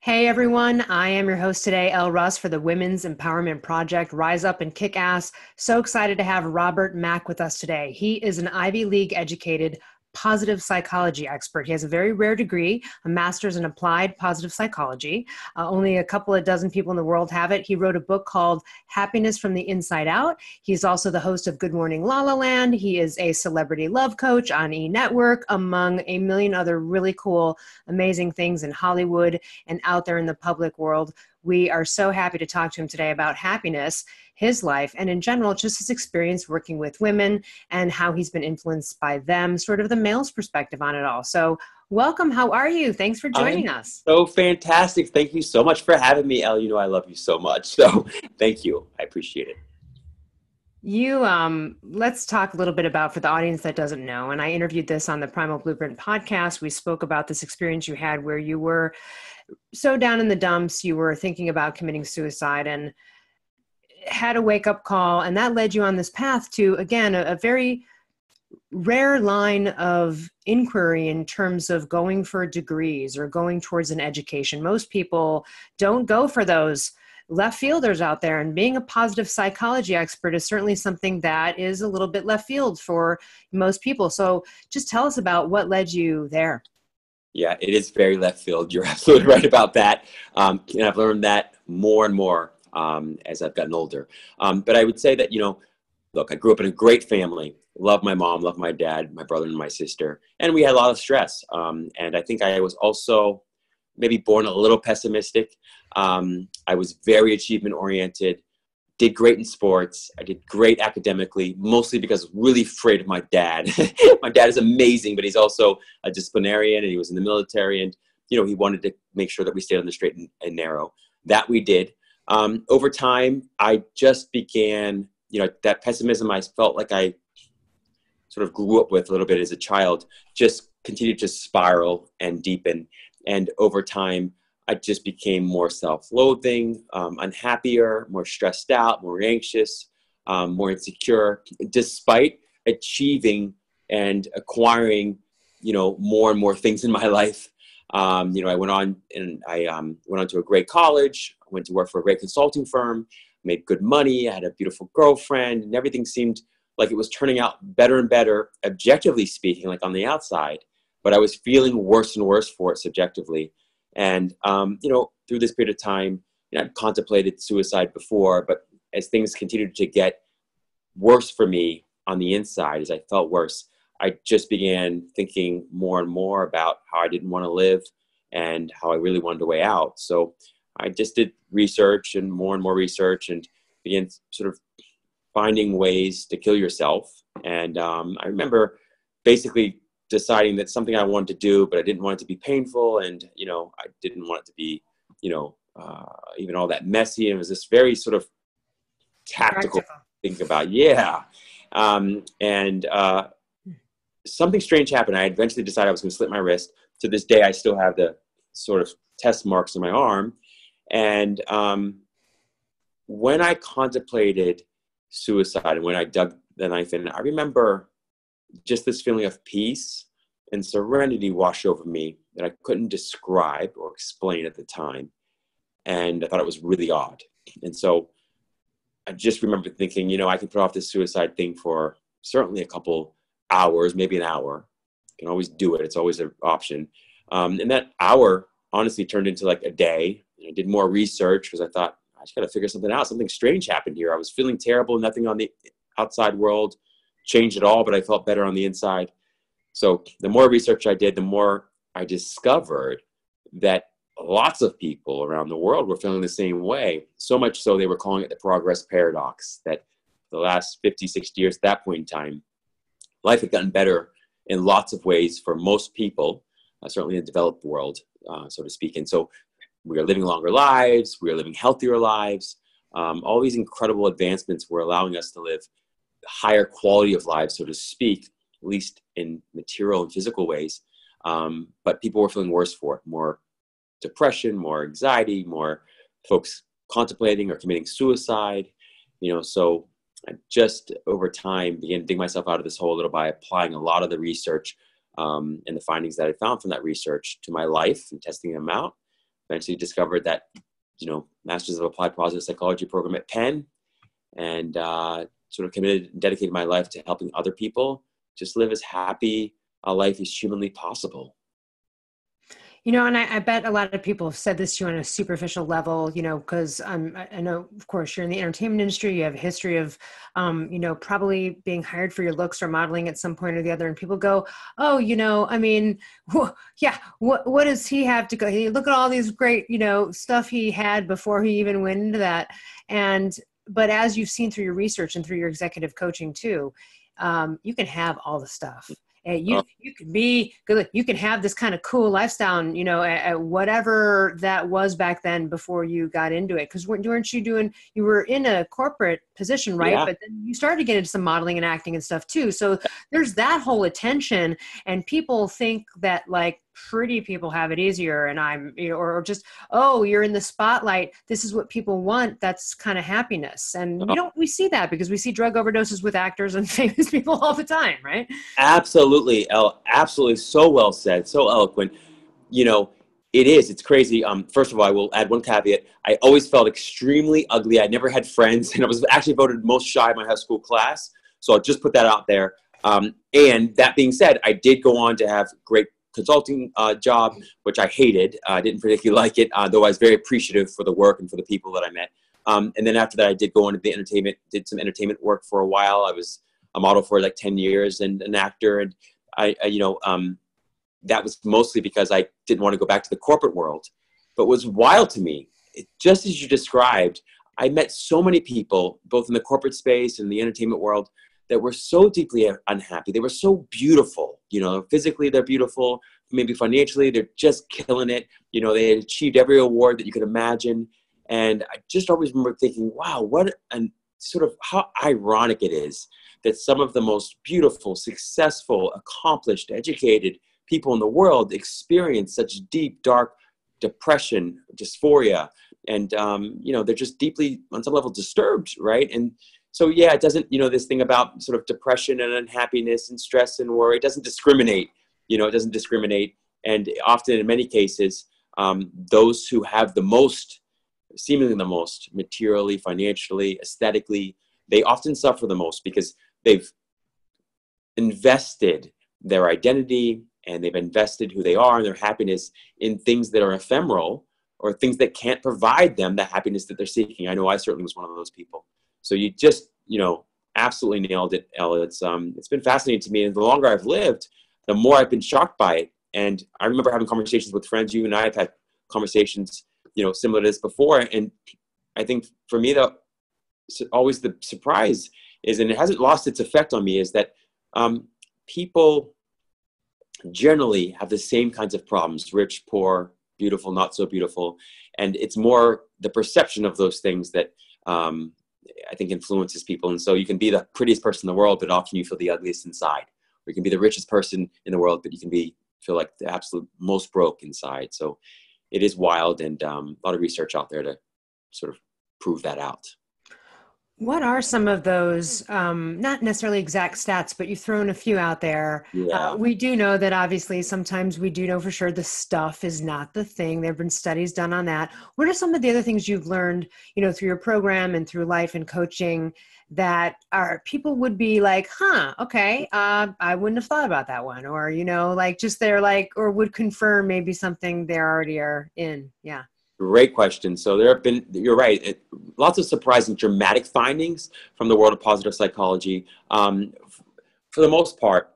Hey everyone, I am your host today, Elle Russ, for the Women's Empowerment Project, Rise Up and Kick Ass. So excited to have Robert Mack with us today. He is an Ivy League educated positive psychology expert. He has a very rare degree, a master's in applied positive psychology. Only a couple of dozen people in the world have it. He wrote a book called Happiness from the Inside Out. He's also the host of Good Morning La Land. He is a celebrity love coach on E! Network, among a million other really cool, amazing things in Hollywood and out there in the public world. We are so happy to talk to him today about happiness, his life, and in general, just his experience working with women and how he's been influenced by them, sort of the male's perspective on it all. So welcome. How are you? Thanks for joining I'm us. so fantastic. Thank you so much for having me, Elle. You know I love you so much. So thank you. I appreciate it. Let's talk a little bit about, for the audience that doesn't know, and I interviewed this on the Primal Blueprint podcast. We spoke about this experience you had where you were so down in the dumps, you were thinking about committing suicide and had a wake-up call, and that led you on this path to, again, a very rare line of inquiry in terms of going for degrees or going towards an education. Most people don't go for those left fielders out there, and being a positive psychology expert is certainly something that is a little bit left field for most people. So just tell us about what led you there. Yeah, it is very left field. You're absolutely right about that. And I've learned that more and more as I've gotten older. But I would say that, look, I grew up in a great family. Love my mom, love my dad, my brother and my sister. And we had a lot of stress. And I think I was also maybe born a little pessimistic. I was very achievement oriented, did great in sports. I did great academically, mostly because I was really afraid of my dad. My dad is amazing, but he's also a disciplinarian and he was in the military. And, he wanted to make sure that we stayed on the straight and narrow. That we did. Over time, I just began, that pessimism I felt like I sort of grew up with a little bit as a child, just continued to spiral and deepen. And over time, I just became more self-loathing, unhappier, more stressed out, more anxious, more insecure, despite achieving and acquiring, more and more things in my life. I went on and I went on to a great college, I went to work for a great consulting firm, made good money, I had a beautiful girlfriend, and everything seemed like it was turning out better and better, objectively speaking, like on the outside. But I was feeling worse and worse for it subjectively. And, through this period of time, I'd contemplated suicide before, but as things continued to get worse for me on the inside, as I felt worse, I just began thinking more and more about how I didn't want to live and how I really wanted a way out. So I just did research and more research and began sort of finding ways to kill yourself. And I remember basically deciding that's something I wanted to do, but I didn't want it to be painful. And, I didn't want it to be, even all that messy. And it was this very sort of tactical think about. Yeah. Something strange happened. I eventually decided I was going to slit my wrist. To this day, I still have the sort of test marks on my arm. And when I contemplated suicide and when I dug the knife in, I remember just this feeling of peace and serenity wash over me that I couldn't describe or explain at the time. And I thought it was really odd. And so I just remember thinking, I can put off this suicide thing for certainly a couple hours, maybe an hour. I can always do it. It's always an option. And that hour honestly turned into like a day. I did more research because I thought, I just got to figure something out. Something strange happened here. I was feeling terrible. Nothing on the outside world changed at all, but I felt better on the inside. So the more research I did, the more I discovered that lots of people around the world were feeling the same way. So much so they were calling it the progress paradox, that the last 50, 60 years at that point in time, life had gotten better in lots of ways for most people, certainly in the developed world, so to speak. And so we are living longer lives, we are living healthier lives. All these incredible advancements were allowing us to live higher quality of lives, so to speak, at least in material and physical ways. But people were feeling worse for it, more depression, more anxiety, more folks contemplating or committing suicide, so I just over time began to dig myself out of this hole a little by applying a lot of the research and the findings that I found from that research to my life and testing them out. eventually discovered that, Masters of Applied Positive Psychology program at Penn, and sort of committed and dedicated my life to helping other people just live as happy a life as humanly possible. And I bet a lot of people have said this to you on a superficial level, because I know, of course, you're in the entertainment industry. You have a history of, probably being hired for your looks or modeling at some point or the other. And people go, oh, what does he have to go? Hey, look at all these great, stuff he had before he even went into that. But as you've seen through your research and through your executive coaching too, you can have all the stuff. You can be good. You can have this kind of cool lifestyle, at whatever that was back then before you got into it. Because weren't you were in a corporate position, right? Yeah. But then you started to get into some modeling and acting and stuff too. So there's that whole attention, and people think that like pretty people have it easier, and or just, oh, you're in the spotlight. This is what people want. That's kind of happiness. And we see that because we see drug overdoses with actors and famous people all the time, right? Absolutely, Elle. Absolutely. So well said. So eloquent. It's crazy. First of all, I will add one caveat. I always felt extremely ugly. I never had friends, and I was actually voted most shy in my high school class. So I'll just put that out there. And that being said, I did go on to have great consulting job, which I hated. I didn't particularly like it, though I was very appreciative for the work and for the people that I met. And then after that, I did go into the entertainment, did some entertainment work for a while. I was a model for like 10 years and an actor. And that was mostly because I didn't want to go back to the corporate world. But what was wild to me, just as you described, I met so many people, both in the corporate space and the entertainment world, that were so deeply unhappy. They were so beautiful, physically they're beautiful, maybe financially, they're just killing it. They had achieved every award that you could imagine. And I just always remember thinking, wow, and sort of how ironic it is that some of the most beautiful, successful, accomplished, educated people in the world experience such deep, dark depression, dysphoria. And, they're just deeply, on some level, disturbed, right? And so, yeah, it doesn't, this thing about sort of depression and unhappiness and stress and worry, it doesn't discriminate, it doesn't discriminate. And often, in many cases, those who have seemingly the most, materially, financially, aesthetically, they often suffer the most because they've invested their identity and they've invested who they are and their happiness in things that are ephemeral or things that can't provide them the happiness that they're seeking. I know I certainly was one of those people. So you just, absolutely nailed it, Elle. It's been fascinating to me. And the longer I've lived, the more I've been shocked by it. And I remember having conversations with friends. You and I have had conversations, similar to this before. And I think for me, always the surprise is, and it hasn't lost its effect on me, is that people generally have the same kinds of problems: rich, poor, beautiful, not so beautiful. And it's more the perception of those things that I think influences people. And so you can be the prettiest person in the world, but often you feel the ugliest inside. Or you can be the richest person in the world, but you can feel like the absolute most broke inside. So it is wild, and a lot of research out there to sort of prove that out. What are some of those, not necessarily exact stats, but you've thrown a few out there. Yeah. We do know that obviously sometimes we do know for sure the stuff is not the thing. There have been studies done on that. What are some of the other things you've learned, through your program and through life and coaching that people would be like, okay, I wouldn't have thought about that one. Or, just they're like, or would confirm maybe something they already are in. Yeah. Great question. So there have been, you're right, lots of surprising, dramatic findings from the world of positive psychology. For the most part,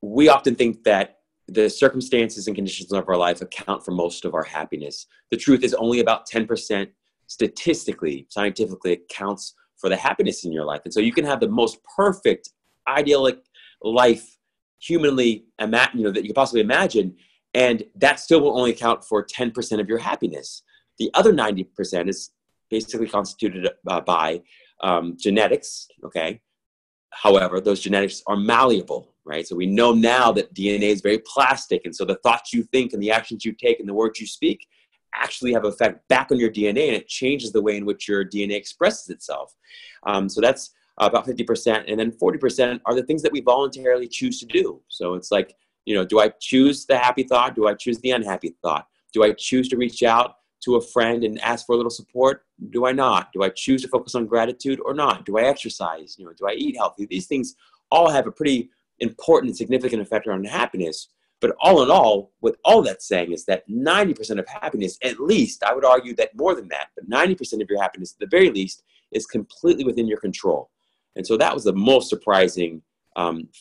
we often think that the circumstances and conditions of our life account for most of our happiness. The truth is only about 10% statistically, scientifically accounts for the happiness in your life. And so you can have the most perfect, idyllic life humanly, that you could possibly imagine. And that still will only account for 10% of your happiness. The other 90% is basically constituted by genetics, okay? However, those genetics are malleable, right? So we know now that DNA is very plastic. And so the thoughts you think and the actions you take and the words you speak actually have an effect back on your DNA, and it changes the way in which your DNA expresses itself. So that's about 50%. And then 40% are the things that we voluntarily choose to do. So it's like, do I choose the happy thought? Do I choose the unhappy thought? Do I choose to reach out to a friend and ask for a little support? Do I not? Do I choose to focus on gratitude or not? Do I exercise? Do I eat healthy? These things all have a pretty important and significant effect on happiness. But all in all, what all that's saying is that 90% of happiness, at least, I would argue that more than that, but 90% of your happiness, at the very least, is completely within your control. And so that was the most surprising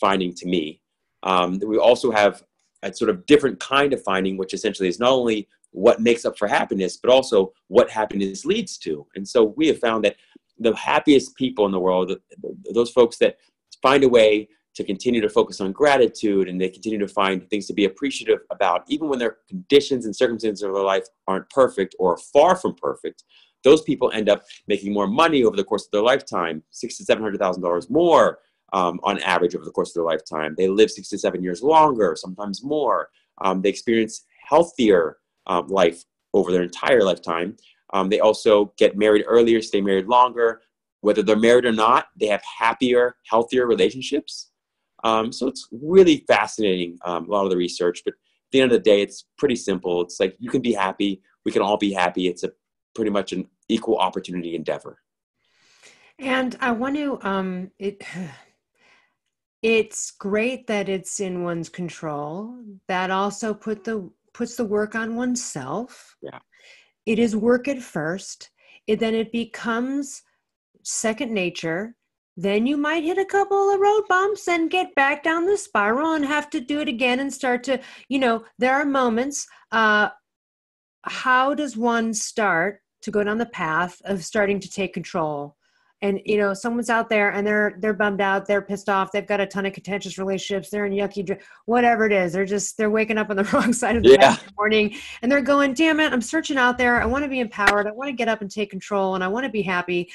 finding to me. We also have a sort of different kind of finding, which essentially is not only what makes up for happiness, but also what happiness leads to. And so we have found that the happiest people in the world, those folks that find a way to continue to focus on gratitude, and they continue to find things to be appreciative about, even when their conditions and circumstances of their life aren't perfect or far from perfect, those people end up making more money over the course of their lifetime, $600,000 to $700,000 more on average over the course of their lifetime. They live 6 to 7 years longer, sometimes more. They experience healthier life over their entire lifetime. They also get married earlier, stay married longer. Whether they're married or not, they have happier, healthier relationships. So it's really fascinating, a lot of the research, but at the end of the day, it's pretty simple. It's like, you can be happy. We can all be happy. It's pretty much an equal opportunity endeavor. And I want to, it's great that it's in one's control. That also puts the work on oneself. Yeah. It is work at first. Then it becomes second nature. Then you might hit a couple of road bumps and get back down the spiral and have to do it again and start to, there are moments. How does one start to go down the path of starting to take control? And, someone's out there and they're bummed out. They're pissed off. They've got a ton of contentious relationships. They're in yucky, whatever it is. They're waking up on the wrong side of the bed in the morning, and they're going, damn it, I'm searching out there. I want to be empowered. I want to get up and take control, and I want to be happy.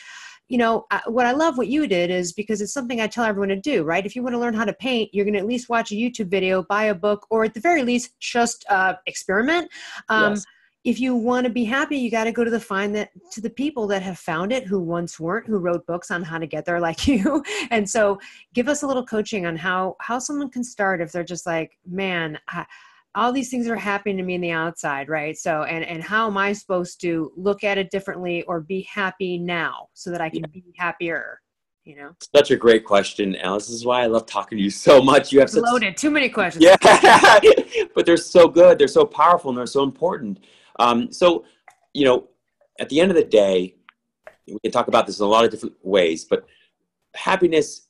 What I love what you did is, because it's something I tell everyone to do, right? If you want to learn how to paint, you're going to at least watch a YouTube video, buy a book, or at the very least, just experiment. Yes. If you want to be happy, you got to go to the people that have found it, who once weren't, who wrote books on how to get there like you. And so give us a little coaching on how someone can start if they're just like, man, all these things are happening to me in the outside, right? So, and how am I supposed to look at it differently or be happy now so that I can be happier? Such a great question, Alice. This is why I love talking to you so much. You have such loaded, too many questions. Yeah, but they're so good. They're so powerful, and they're so important. So, at the end of the day, we can talk about this in a lot of different ways, but happiness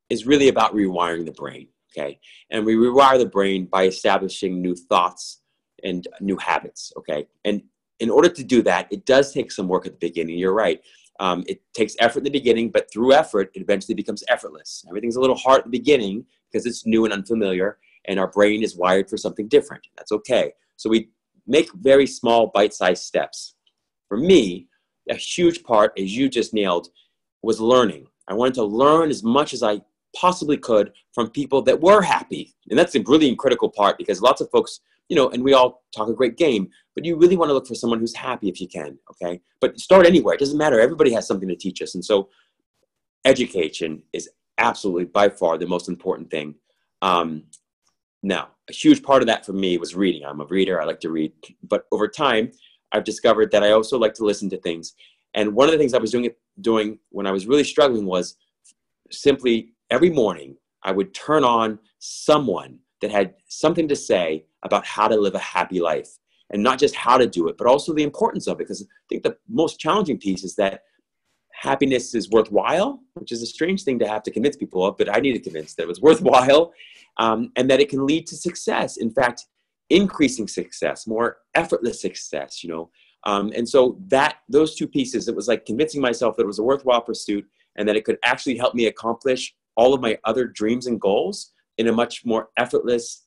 is really about rewiring the brain. Okay. And we rewire the brain by establishing new thoughts and new habits. Okay. And in order to do that, it does take some work at the beginning. You're right. It takes effort in the beginning, but through effort, it eventually becomes effortless. Everything's a little hard at the beginning because it's new and unfamiliar, and our brain is wired for something different. That's okay. So we make very small bite-sized steps. For me, a huge part, as you just nailed, was learning. I wanted to learn as much as I possibly could from people that were happy. And that's a really critical part, because lots of folks, and we all talk a great game, but you really want to look for someone who's happy if you can, okay? But start anywhere. It doesn't matter. Everybody has something to teach us. And so education is absolutely by far the most important thing. Now, a huge part of that for me was reading. I'm a reader. I like to read. But over time, I've discovered that I also like to listen to things. And one of the things I was doing when I was really struggling was simply every morning I would turn on someone that had something to say about how to live a happy life. And not just how to do it, but also the importance of it. Because I think the most challenging piece is that happiness is worthwhile, which is a strange thing to have to convince people of, but I need to convince that it was worthwhile, and that it can lead to success. In fact, increasing success, more effortless success, and so those two pieces, it was like convincing myself that it was a worthwhile pursuit and that it could actually help me accomplish all of my other dreams and goals in a much more effortless,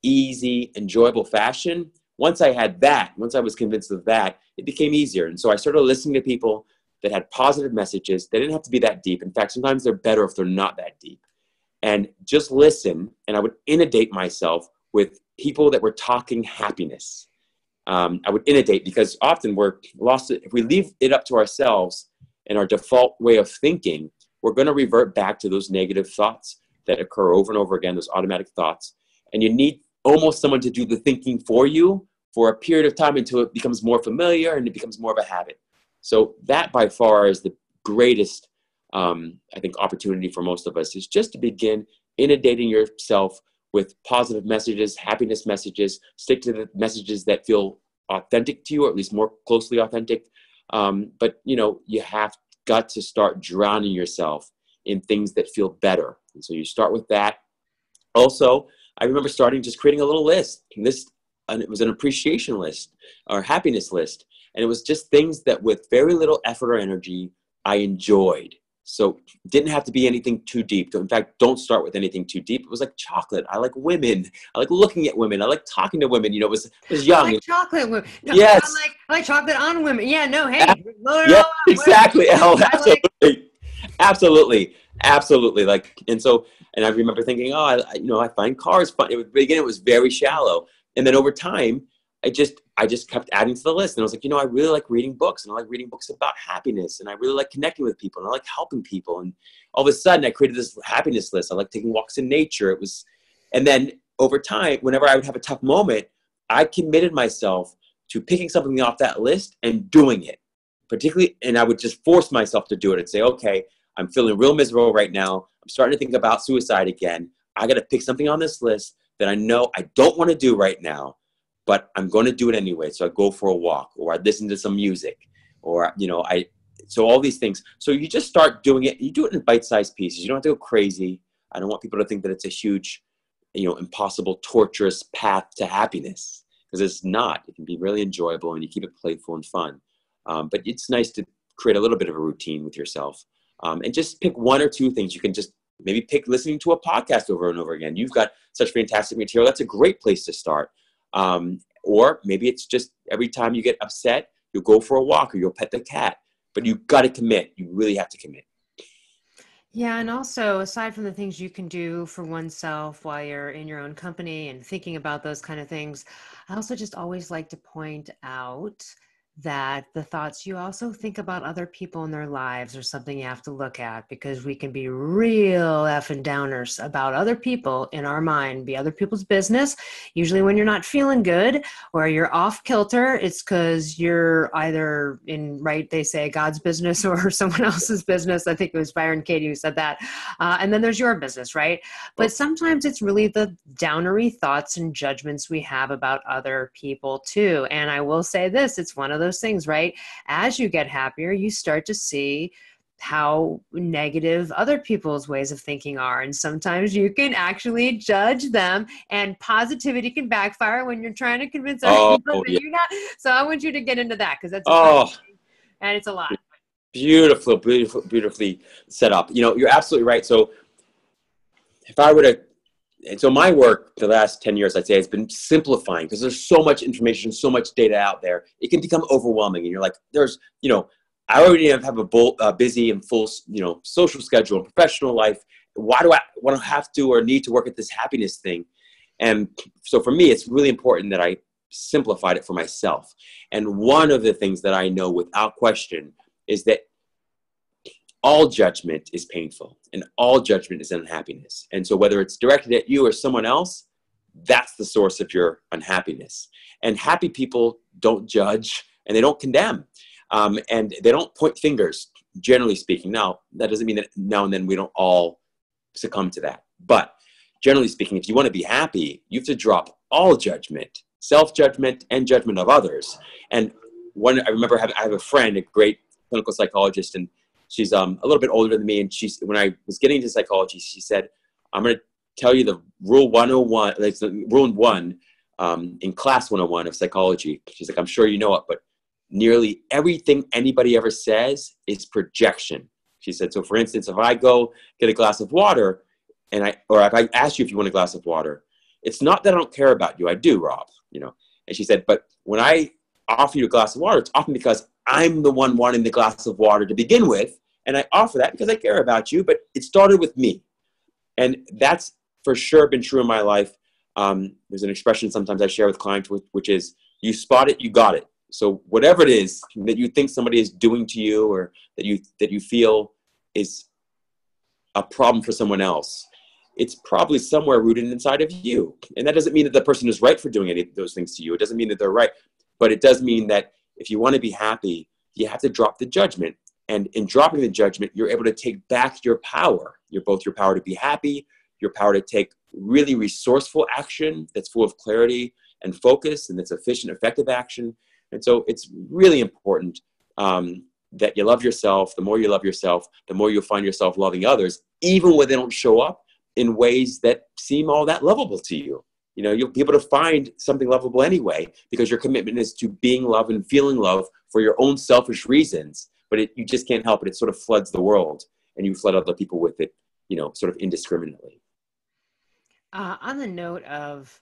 easy, enjoyable fashion. Once I was convinced of that, it became easier. And so I started listening to people that had positive messages. They didn't have to be that deep. In fact, sometimes they're better if they're not that deep. And just listen, and I would inundate myself with people that were talking happiness. I would inundate, because often we're lost. If we leave it up to ourselves and our default way of thinking, we're going to revert back to those negative thoughts that occur over and over again, those automatic thoughts. And you need almost someone to do the thinking for you, for a period of time until it becomes more familiar and it becomes more of a habit. So that by far is the greatest, I think, opportunity for most of us, is just to begin inundating yourself with positive messages, happiness messages. Stick to the messages that feel authentic to you, or at least more closely authentic. But, you have got to start drowning yourself in things that feel better. And so you start with that. Also, I remember starting just creating a little list, and it was an appreciation list or happiness list. And it was just things that with very little effort or energy, I enjoyed. So it didn't have to be anything too deep. In fact, don't start with anything too deep. It was like chocolate. I like women. I like looking at women. I like talking to women. It was young. I like chocolate women. No, yes. I like chocolate on women. Yeah, no, hey. Yeah, exactly. Absolutely. Absolutely. And I remember thinking, I find cars fun. It was very shallow. And then over time, I just kept adding to the list. And I was like, I really like reading books, and I like reading books about happiness, and I really like connecting with people, and I like helping people. And all of a sudden I created this happiness list. I like taking walks in nature. And then over time, whenever I would have a tough moment, I committed myself to picking something off that list and doing it particularly. And I would just force myself to do it and say, okay, I'm feeling real miserable right now. I'm starting to think about suicide again. I got to pick something on this list that I know I don't want to do right now, but I'm going to do it anyway. So I go for a walk, or I listen to some music, or, so all these things. So you just start doing it. You do it in bite-sized pieces. You don't have to go crazy. I don't want people to think that it's a huge, impossible, torturous path to happiness, because it's not. It can be really enjoyable, and you keep it playful and fun. But it's nice to create a little bit of a routine with yourself, and just pick one or two things. You can just maybe pick listening to a podcast over and over again. You've got such fantastic material. That's a great place to start. Or maybe it's just every time you get upset, you'll go for a walk, or you'll pet the cat. But you've got to commit. You really have to commit. Yeah. And also, aside from the things you can do for oneself while you're in your own company and thinking about those kind of things, I also just always like to point out that the thoughts you also think about other people in their lives are something you have to look at, because we can be real effing downers about other people in our mind, be other people's business. Usually when you're not feeling good or you're off kilter, it's because you're either they say God's business or someone else's business. I think it was Byron Katie who said that. And then there's your business, right? But sometimes it's really the downery thoughts and judgments we have about other people too. And I will say this, it's one of those things, right? As you get happier, you start to see how negative other people's ways of thinking are. And sometimes you can actually judge them, and positivity can backfire when you're trying to convince other people that you're not. So I want you to get into that, because that's and it's a lot. Beautifully set up. You're absolutely right. So if I were to, and so my work the last 10 years, I'd say, has been simplifying, because there's so much information, so much data out there. It can become overwhelming. And you're like, I already have a busy and full, social schedule and professional life. Why do I want to have to or need to work at this happiness thing? And so for me, it's really important that I simplified it for myself. And one of the things that I know without question is that all judgment is painful, and all judgment is unhappiness. And so whether it's directed at you or someone else, that's the source of your unhappiness. And happy people don't judge, and they don't condemn, and they don't point fingers, generally speaking. Now, that doesn't mean that now and then we don't all succumb to that. But generally speaking, if you want to be happy, you have to drop all judgment, self-judgment, and judgment of others. And I remember I have a friend, a great clinical psychologist, and she's a little bit older than me. And when I was getting into psychology, she said, I'm going to tell you the rule 101, like rule 1 in class 101 of psychology. She's like, I'm sure you know it, but nearly everything anybody ever says is projection. She said, so for instance, if I go get a glass of water, or if I ask you if you want a glass of water, it's not that I don't care about you. I do, Rob, And she said, but when I offer you a glass of water, it's often because I'm the one wanting the glass of water to begin with. And I offer that because I care about you, but it started with me. And that's for sure been true in my life. There's an expression sometimes I share with clients, which is, you spot it, you got it. So whatever it is that you think somebody is doing to you, or that you feel is a problem for someone else, it's probably somewhere rooted inside of you. And that doesn't mean that the person is right for doing any of those things to you. It doesn't mean that they're right, but it does mean that if you want to be happy, you have to drop the judgment. And in dropping the judgment, you're able to take back your power. You're both your power to be happy, your power to take really resourceful action that's full of clarity and focus, and that's efficient, effective action. And so it's really important that you love yourself. The more you love yourself, the more you'll find yourself loving others, even when they don't show up in ways that seem all that lovable to you. You know, you'll be able to find something lovable anyway, because your commitment is to being love and feeling love for your own selfish reasons. But you just can't help it. It sort of floods the world, and you flood other people with it, you know, sort of indiscriminately. On the note of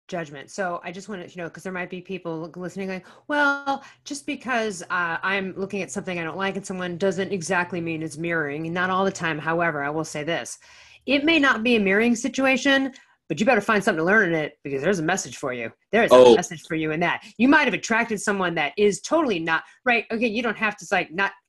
judgment, so I just want to, because there might be people listening going, well, just because I'm looking at something I don't like in someone doesn't exactly mean it's mirroring. And not all the time. However, I will say this. It may not be a mirroring situation, but you better find something to learn in it, because there's a message for you. There is a message for you in that. You might have attracted someone that is totally not right. Okay, you don't have to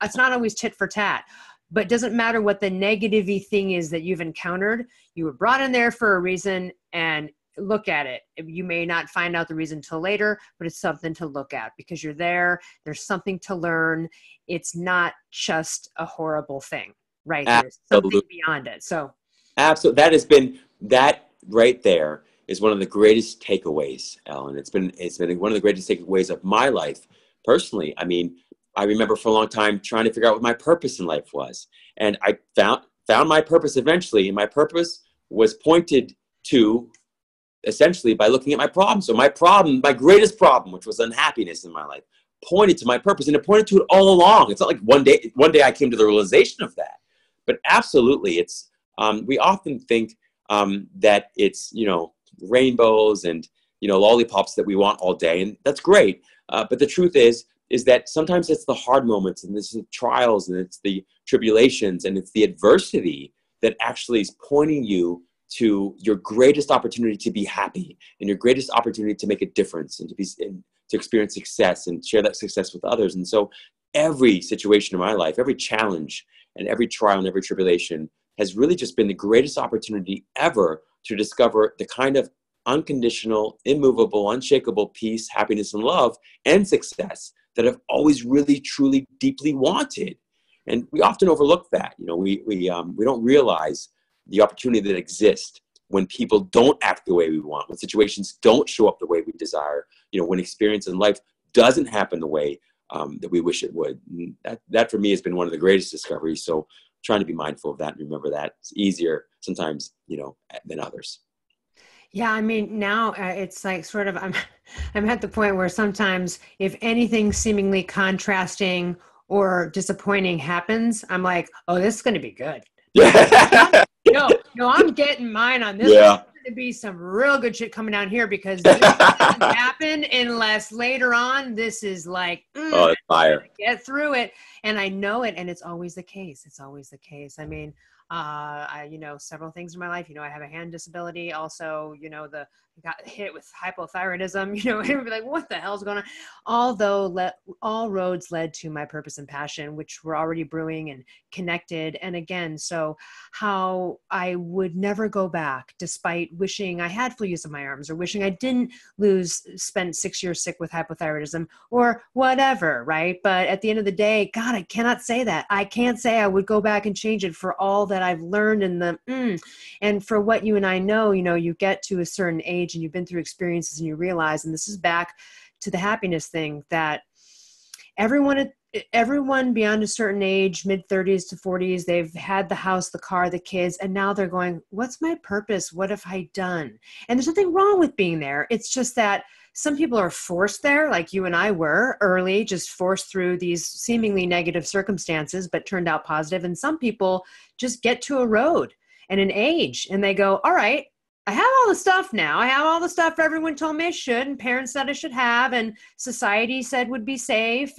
it's not always tit for tat, but it doesn't matter what the negative-y thing is that you've encountered. You were brought in there for a reason, and look at it. You may not find out the reason till later, but it's something to look at because you're there. There's something to learn. It's not just a horrible thing, right? There's something beyond it. So absolutely, that right there is one of the greatest takeaways, Ellen. It's been one of the greatest takeaways of my life personally. I mean, I remember for a long time trying to figure out what my purpose in life was, and I found my purpose eventually. And my purpose was pointed to essentially by looking at my problem. So my greatest problem, which was unhappiness in my life, pointed to my purpose, and it pointed to it all along. It's not like one day I came to the realization of that, but absolutely, it's we often think that it's, rainbows and, lollipops that we want all day. And that's great. But the truth is that sometimes it's the hard moments, and it's the trials, and it's the tribulations, and it's the adversity that actually is pointing you to your greatest opportunity to be happy, and your greatest opportunity to make a difference, and to experience success and share that success with others. And so every situation in my life, every challenge and every trial and every tribulation has really just been the greatest opportunity ever to discover the kind of unconditional, immovable, unshakable peace, happiness, and love and success that I've always really, truly, deeply wanted. And we often overlook that. We don't realize the opportunity that exists when people don't act the way we want, when situations don't show up the way we desire, when experience in life doesn't happen the way that we wish it would. And that for me has been one of the greatest discoveries. So trying to be mindful of that and remember that it's easier sometimes, than others. Yeah, I mean, now it's like sort of I'm at the point where sometimes if anything seemingly contrasting or disappointing happens, I'm like, oh, this is going to be good. Yeah. No, I'm getting mine on this. Yeah. There's going to be some real good shit coming down here, because this doesn't happen unless later on this is like, it's fire. Get through it. And I know it. And it's always the case. I mean, several things in my life, I have a hand disability. Also, got hit with hypothyroidism, and be like, what the hell's going on? Although all roads led to my purpose and passion, which were already brewing and connected. And again, so how I would never go back, despite wishing I had full use of my arms, or wishing I didn't spend 6 years sick with hypothyroidism or whatever. Right. But at the end of the day, God, I cannot say that. I can't say I would go back and change it for all that I've learned and for what you and I know, you get to a certain age and you've been through experiences and you realize, and this is back to the happiness thing, that everyone beyond a certain age, mid 30s to 40s, they've had the house, the car, the kids, and now they're going, what's my purpose? What have I done? And there's nothing wrong with being there. It's just that some people are forced there, like you and I were early, just forced through these seemingly negative circumstances, but turned out positive. And some people just get to a road and an age, and they go, all right, I have all the stuff now. I have all the stuff everyone told me I should, and parents said I should have, and society said would be safe,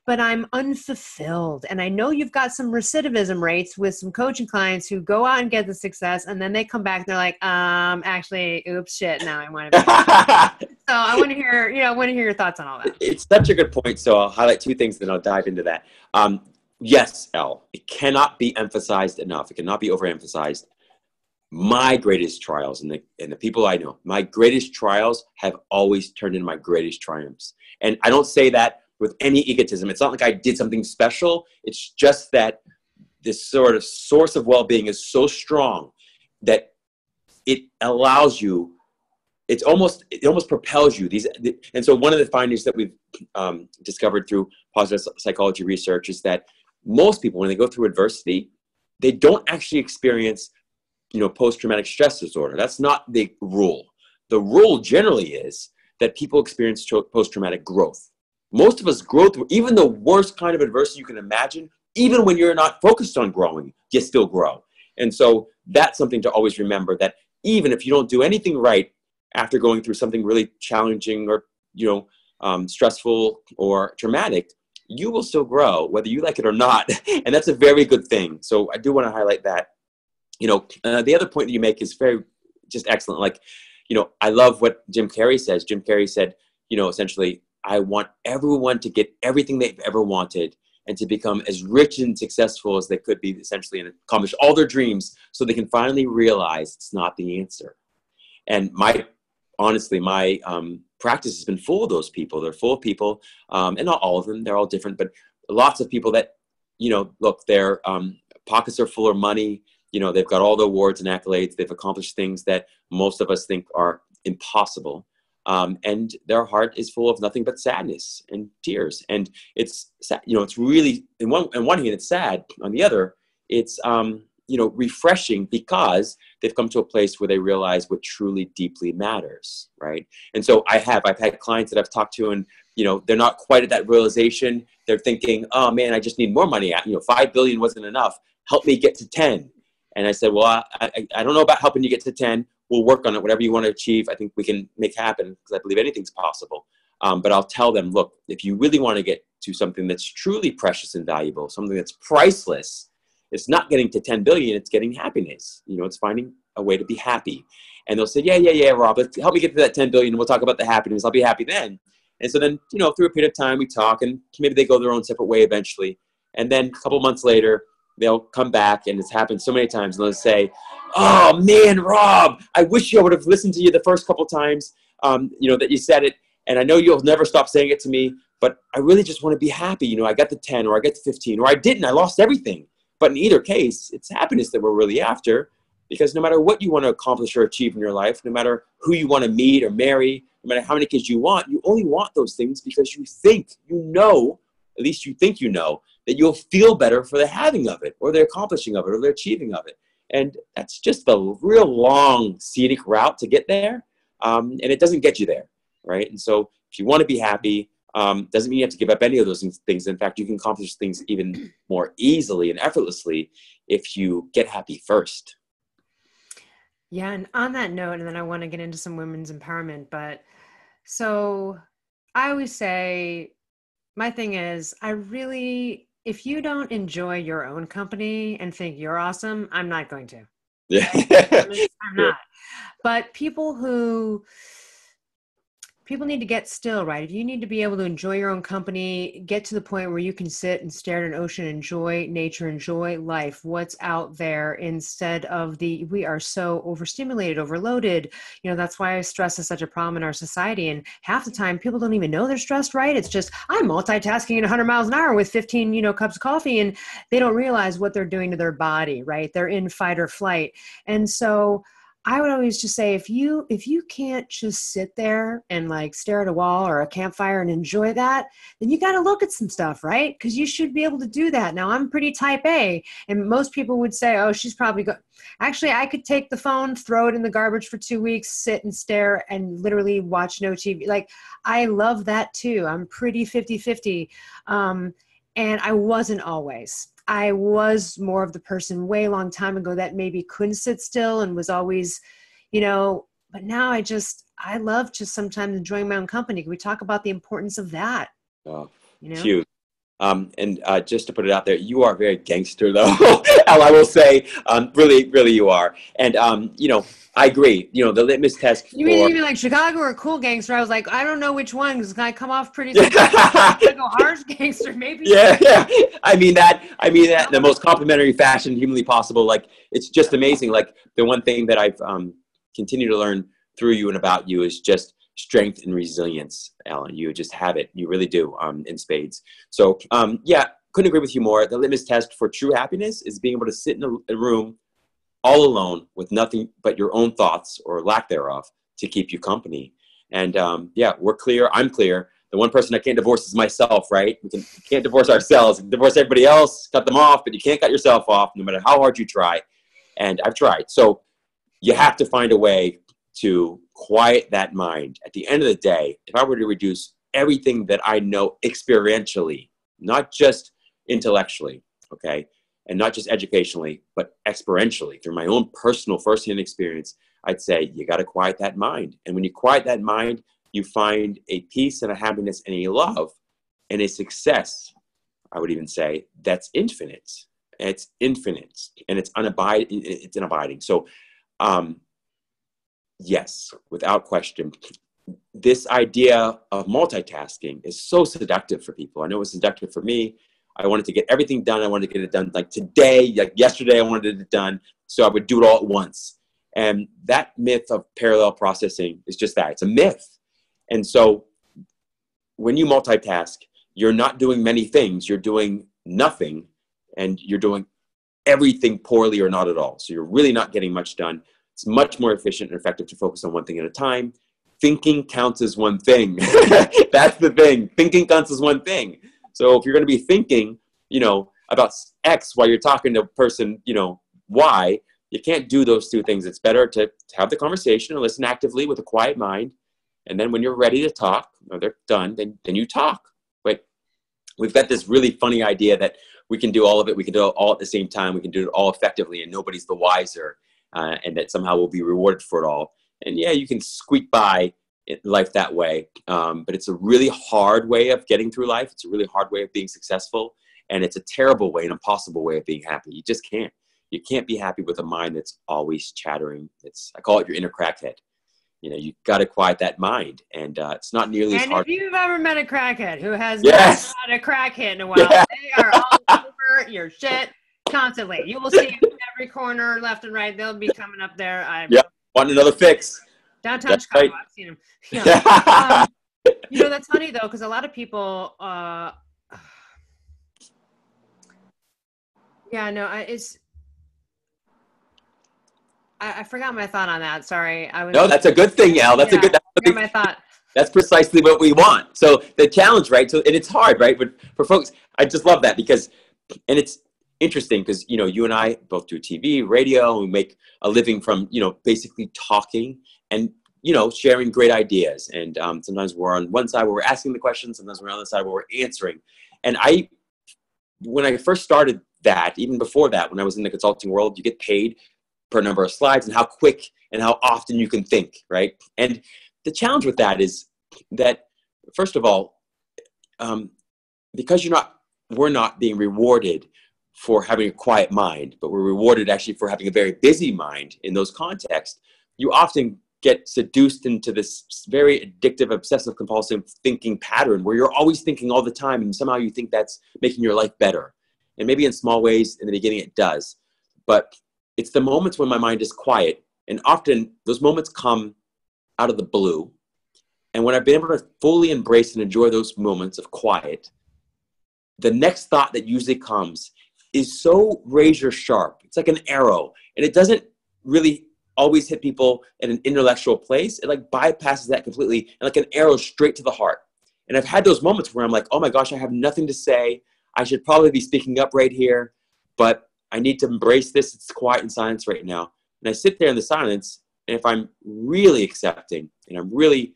but I'm unfulfilled. And I know you've got some recidivism rates with some coaching clients who go out and get the success, and then they come back and they're like, actually, oops, shit, now I want to be. So I want to hear your thoughts on all that. It's such a good point. So I'll highlight two things, then I'll dive into that. Yes, Elle, it cannot be emphasized enough. It cannot be overemphasized. my greatest trials and the people I know, my greatest trials have always turned into my greatest triumphs. And I don't say that with any egotism. It's not like I did something special. It's just that this sort of source of well-being is so strong that it allows you, it almost propels you. And so one of the findings that we've discovered through positive psychology research is that most people, when they go through adversity, they don't actually experience, post-traumatic stress disorder. That's not the rule. The rule generally is that people experience post-traumatic growth. Most of us grow through even the worst kind of adversity you can imagine. Even when you're not focused on growing, you still grow. And so that's something to always remember, that even if you don't do anything right after going through something really challenging or, stressful or traumatic, you will still grow, whether you like it or not. And that's a very good thing. So I do want to highlight that. The other point that you make is very just excellent. Like, I love what Jim Carrey says. Jim Carrey said, essentially, I want everyone to get everything they've ever wanted and to become as rich and successful as they could be, essentially, and accomplish all their dreams so they can finally realize it's not the answer. And honestly, my practice has been full of those people. They're full of people, and not all of them. They're all different, but lots of people that, look, their pockets are full of money. They've got all the awards and accolades. They've accomplished things that most of us think are impossible. And their heart is full of nothing but sadness and tears. And it's, it's really, on one hand, it's sad. On the other, it's, refreshing because they've come to a place where they realize what truly deeply matters. Right. And so I've had clients that I've talked to, and, they're not quite at that realization. They're thinking, oh man, I just need more money. 5 billion wasn't enough. Help me get to 10. And I said, well, I don't know about helping you get to 10. We'll work on it. Whatever you want to achieve, I think we can make happen, because I believe anything's possible. But I'll tell them, look, if you really want to get to something that's truly precious and valuable, something that's priceless, it's not getting to 10 billion, it's getting happiness. It's finding a way to be happy. And they'll say, yeah, Rob, help me get to that 10 billion and we'll talk about the happiness. I'll be happy then. And so then, through a period of time, we talk, and maybe they go their own separate way eventually. And then a couple months later, they'll come back, and it's happened so many times, and they'll say, oh man, Rob, I wish I would have listened to you the first couple times, that you said it. And I know you'll never stop saying it to me, but I really just want to be happy. I got the 10, or I got the 15, or I didn't, I lost everything. But in either case, it's happiness that we're really after, because no matter what you want to accomplish or achieve in your life, no matter who you want to meet or marry, no matter how many kids you only want those things because you think, at least you think that you'll feel better for the having of it, or the accomplishing of it, or the achieving of it. And that's just the real long scenic route to get there. And it doesn't get you there, right? And so if you want to be happy, doesn't mean you have to give up any of those things. In fact, you can accomplish things even more easily and effortlessly if you get happy first. Yeah. And on that note, and then I want to get into some women's empowerment, but so I always say, my thing is, if you don't enjoy your own company and think you're awesome, I'm not going to. Yeah. I'm not. But people need to get still, right? If you need to be able to enjoy your own company, get to the point where you can sit and stare at an ocean, enjoy nature, enjoy life, what's out there, instead of we are so overstimulated, overloaded. That's why stress is such a problem in our society. And half the time people don't even know they're stressed, right? It's just, I'm multitasking at 100 miles an hour with 15, cups of coffee, and they don't realize what they're doing to their body, right? They're in fight or flight. And so I would always just say, if you can't just sit there and stare at a wall or a campfire and enjoy that, then you got to look at some stuff, right? Because you should be able to do that. Now, I'm pretty type A, and most people would say, oh, she's probably Actually, I could take the phone, throw it in the garbage for 2 weeks, sit and stare and literally watch no TV. I love that too. I'm pretty 50-50. And I wasn't always. I was more of the person way long time ago that maybe couldn't sit still and was always, but now I love just sometimes enjoying my own company. Can we talk about the importance of that? Oh, huge. And just to put it out there, you are very gangster, though. Elle, I will say, really, really, you are. And I agree. The litmus test You mean like Chicago or cool gangster? I was like, I don't know which one because I come off pretty. Chicago harsh gangster, maybe. Yeah, yeah. I mean that in the most complimentary fashion humanly possible. Like, it's just amazing. Like, the one thing that I've continued to learn through you and about you is just strength and resilience, Alan. You just have it. You really do, in spades. So, yeah, couldn't agree with you more. The litmus test for true happiness is being able to sit in a room all alone with nothing but your own thoughts or lack thereof to keep you company. And yeah, we're clear. I'm clear. The one person I can't divorce is myself, right? We can't divorce ourselves. You can divorce everybody else, cut them off, but you can't cut yourself off no matter how hard you try. And I've tried. So you have to find a way to quiet that mind. At the end of the day, if I were to reduce everything that I know experientially, not just intellectually, okay, and not just educationally, but experientially through my own personal firsthand experience, I'd say you got to quiet that mind. And when you quiet that mind, you find a peace and a happiness and a love and a success, I would even say, that's infinite. It's infinite and it's unabiding. So, yes, without question, this idea of multitasking is so seductive for people. I know it was seductive for me. I wanted to get everything done. I wanted to get it done like today, like yesterday I wanted it done. So I would do it all at once. And that myth of parallel processing is just that. It's a myth. And so when you multitask, you're not doing many things. You're doing nothing, and you're doing everything poorly or not at all. So you're really not getting much done. It's much more efficient and effective to focus on one thing at a time. Thinking counts as one thing. That's the thing. Thinking counts as one thing. So if you're going to be thinking, about X while you're talking to person, Y, you can't do those two things. It's better to have the conversation and listen actively with a quiet mind. And then when you're ready to talk, or they're done, then you talk. But we've got this really funny idea that we can do all of it. We can do it all at the same time. We can do it all effectively, and nobody's the wiser, and that somehow we'll be rewarded for it all. And yeah, you can squeak by life that way. But it's a really hard way of getting through life. It's a really hard way of being successful. And it's a terrible way, an impossible way of being happy. You just can't. You can't be happy with a mind that's always chattering. I call it your inner crackhead. You got to quiet that mind. And it's not nearly as hard. And if you've ever met a crackhead who has yes. not had a crack hit in a while, they are all over your shit constantly. You will see them in every corner, left and right. They'll be coming up there. Want another fix. Downtown That's Chicago, right. I've seen them. Yeah. That's funny though, because a lot of people, I forgot my thought on that. Sorry. No, that's a good thing, Elle. That's a good. My thought. That's precisely what we want. So the challenge, right? So, and it's hard, right? But for folks, I just love that because, and it's interesting because, you and I both do TV, radio, and we make a living from, basically talking and, sharing great ideas. And sometimes we're on one side where we're asking the questions, sometimes we're on the other side where we're answering. And when I first started that, even before that, when I was in the consulting world, you get paid per number of slides and how quick and how often you can think, right? And the challenge with that is that, first of all, because we're not being rewarded for having a quiet mind, but we're rewarded actually for having a very busy mind in those contexts, you often get seduced into this very addictive, obsessive, compulsive thinking pattern where you're always thinking all the time, and somehow you think that's making your life better. And maybe in small ways in the beginning it does, but it's the moments when my mind is quiet, and often those moments come out of the blue. And when I've been able to fully embrace and enjoy those moments of quiet, the next thought that usually comes is so razor sharp. It's like an arrow, and it doesn't really always hit people in an intellectual place. It like bypasses that completely, and like an arrow straight to the heart. And I've had those moments where I'm like, oh my gosh, I have nothing to say. I should probably be speaking up right here, but I need to embrace this. It's quiet and silence right now. And I sit there in the silence, and if I'm really accepting and I'm really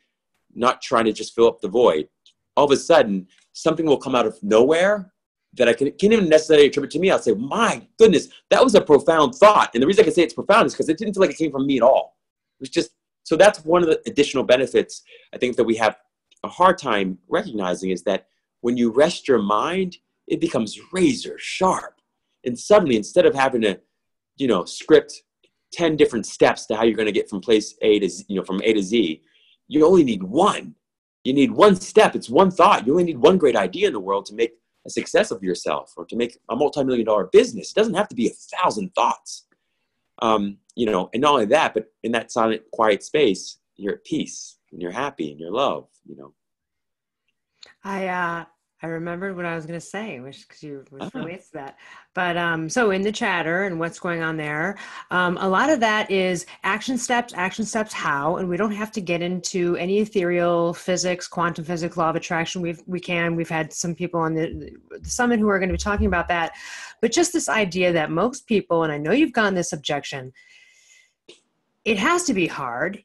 not trying to just fill up the void, all of a sudden something will come out of nowhere that I can't even necessarily attribute to me. I'll say, my goodness, that was a profound thought. And the reason I can say it's profound is because it didn't feel like it came from me at all. It was just, so that's one of the additional benefits I think that we have a hard time recognizing, is that when you rest your mind, it becomes razor sharp. And suddenly, instead of having to, script 10 different steps to how you're going to get from place A to Z, from A to Z, you only need one. You need one step. It's one thought. You only need one great idea in the world to make a success of yourself or to make a multi-million-dollar business. It doesn't have to be 1,000 thoughts. And not only that, but in that silent, quiet space, you're at peace and you're happy and you're loved. I remembered what I was going to say, which relates to that. But so in the chatter and what's going on there, a lot of that is action steps, how, and we don't have to get into any ethereal physics, quantum physics, law of attraction. We've had some people on the summit who are going to be talking about that, but just this idea that most people, and I know you've gotten this objection, it has to be hard.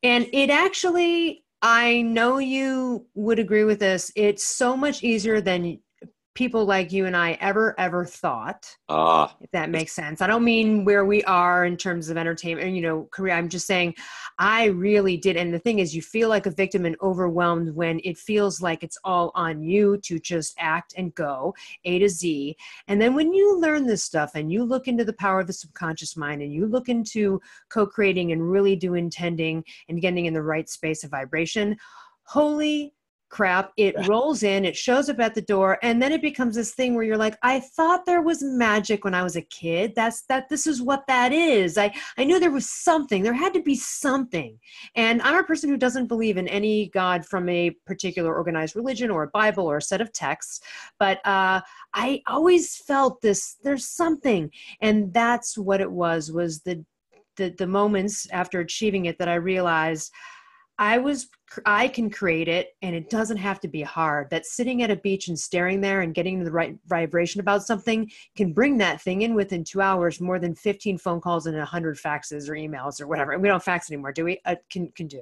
And it actually, I know you would agree with this. It's so much easier than people like you and I ever thought, if that makes sense. I don't mean where we are in terms of entertainment, career. I'm just saying I really did. And the thing is, you feel like a victim and overwhelmed when it feels like it's all on you to just act and go A to Z. And then when you learn this stuff and you look into the power of the subconscious mind and you look into co-creating and really do intending and getting in the right space of vibration, holy crap, it rolls in, it shows up at the door, and then it becomes this thing where you're like, I thought there was magic when I was a kid. This is what that is. I knew there was something. There had to be something. And I'm a person who doesn't believe in any God from a particular organized religion or a Bible or a set of texts, but I always felt this, there's something. And that's what it was the moments after achieving it that I realized I can create it, and it doesn't have to be hard. That sitting at a beach and staring there and getting the right vibration about something can bring that thing in within 2 hours, more than 15 phone calls and 100 faxes or emails or whatever. And we don't fax anymore, do we? Can do,